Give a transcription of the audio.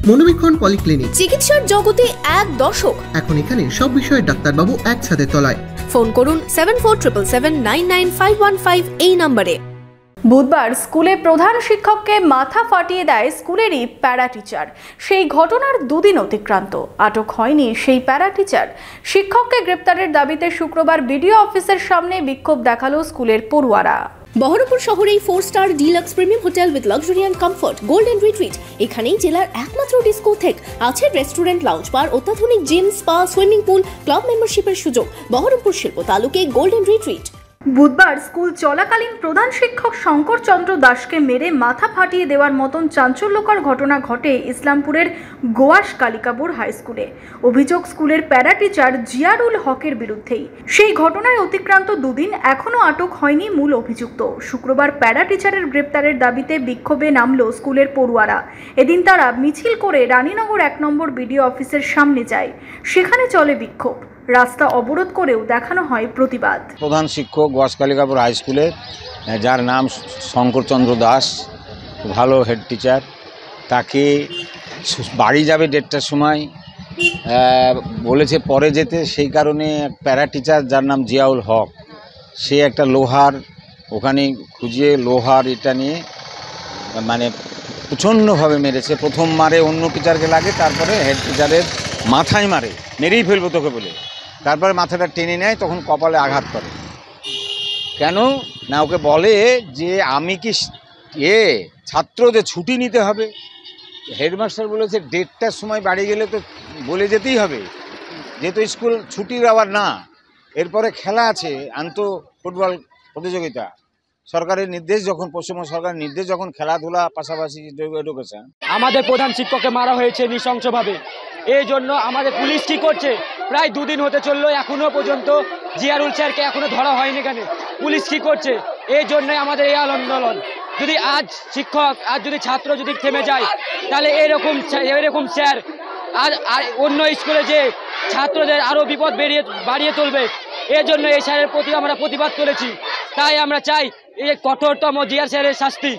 মনোবীক্ষণ polyclinic, চিকিৎসার জগতে এক দশক। এখন এখানে সব বিষয়ে ডাক্তারবাবু একসাথে তলায়। ফোন করুন 7477999515 এই নম্বরে। বুধবার স্কুলে প্রধান শিক্ষককে মাথা ফাটিয়ে দেয় স্কুলেরই প্যারা টিচার। সেই ঘটনার দুদিন অতিক্রান্ত, আটক হয়নি সেই প্যারা টিচার। শিক্ষককে গ্রেপ্তারের দাবিতে শুক্রবার বিডিও অফিসের সামনে বিক্ষোভ দেখালো স্কুলের পড়ুয়ারা। বহরমপুর শহরেই 4 star deluxe premium hotel with luxury and comfort golden retreat. এখানেই জেলার একমাত্র ডিস্কোথেক, আছে রেস্টুরেন্ট, লাউঞ্জ বার, অত্যাধুনিক gym, spa, swimming pool, club মেম্বারশিপের সুযোগ। বহরমপুর শিল্প তালুকে গোল্ডেন রিট্রিট। বুধবার স্কুল চলাকালীন প্রধান শিক্ষক শঙ্কর চন্দ্র দাসকে মেরে মাথা ফাটিয়ে দেওয়ার মতন চাঞ্চল্যকর ঘটনা ঘটে ইসলামপুরের গোয়াস কালিকাপুর হাই স্কুলে। অভিযোগ স্কুলের প্যারা টিচার জিয়ারুল হকের বিরুদ্ধেই। সেই ঘটনায় অতিক্রান্ত দুদিন, এখনও আটক হয়নি মূল অভিযুক্ত। শুক্রবার প্যারা টিচারের গ্রেপ্তারের দাবিতে বিক্ষোভে নামল স্কুলের পড়ুয়ারা। এদিন তারা মিছিল করে রানীনগর 1 নম্বর বিডিও অফিসের সামনে যায়। সেখানে চলে বিক্ষোভ, রাস্তা অবরোধ করেও দেখানো হয় প্রতিবাদ। প্রধান শিক্ষক গোয়াস কালিকাপুর হাই স্কুলে, যার নাম শঙ্কর চন্দ্র দাস, ভালো হেড টিচার, তাকে বাড়ি যাবে 1:30টার সময়, বলেছে পরে যেতে। সেই কারণে প্যারা টিচার যার নাম জিয়াউল হক, সে একটা লোহার ওখানে খুঁজে লোহার এটা নিয়ে মানে প্রচণ্ডভাবে মেরেছে। প্রথম মারে অন্য টিচারকে লাগে, তারপরে হেড টিচারের মাথায় মারে, মেরেই ফেলবো তোকে বলে। তারপরে মাথাটা টেনে নেয়, তখন কপালে আঘাত করে। কেন না, ওকে বলে যে আমি কি ছাত্রদের ছুটি নিতে হবে। হেডমাস্টার বলেছে 1:30টার সময় বাড়ি গেলে তো বলে যেতেই হবে, যেহেতু স্কুল ছুটির আবার না, এরপরে খেলা আছে, ফুটবল প্রতিযোগিতা। সরকারের নির্দেশ যখন, পশ্চিমবঙ্গ সরকারের নির্দেশ যখন, খেলাধুলা পাশাপাশি এডুকেশন। আমাদের প্রধান শিক্ষককে মারা হয়েছে নৃশংসভাবে। এই জন্য আমাদের পুলিশ কি করছে, প্রায় 2 দিন হতে চললো, এখনো পর্যন্ত জিয়ারুল স্যারকে এখনো ধরা হয়নি। কেন পুলিশ কি করছে? এই জন্যই আমাদের এই আন্দোলন। যদি আজ শিক্ষক, আজ যদি ছাত্র যদি থেমে যায়, তাহলে এরকম স্যার আর অন্য স্কুলে যে ছাত্রদের আরও বিপদ বাড়িয়ে তুলবে। এই জন্য এই স্যারের প্রতি আমরা প্রতিবাদ করেছি। তাই আমরা চাই এই কঠোরতম জিয়ার স্যারের শাস্তি।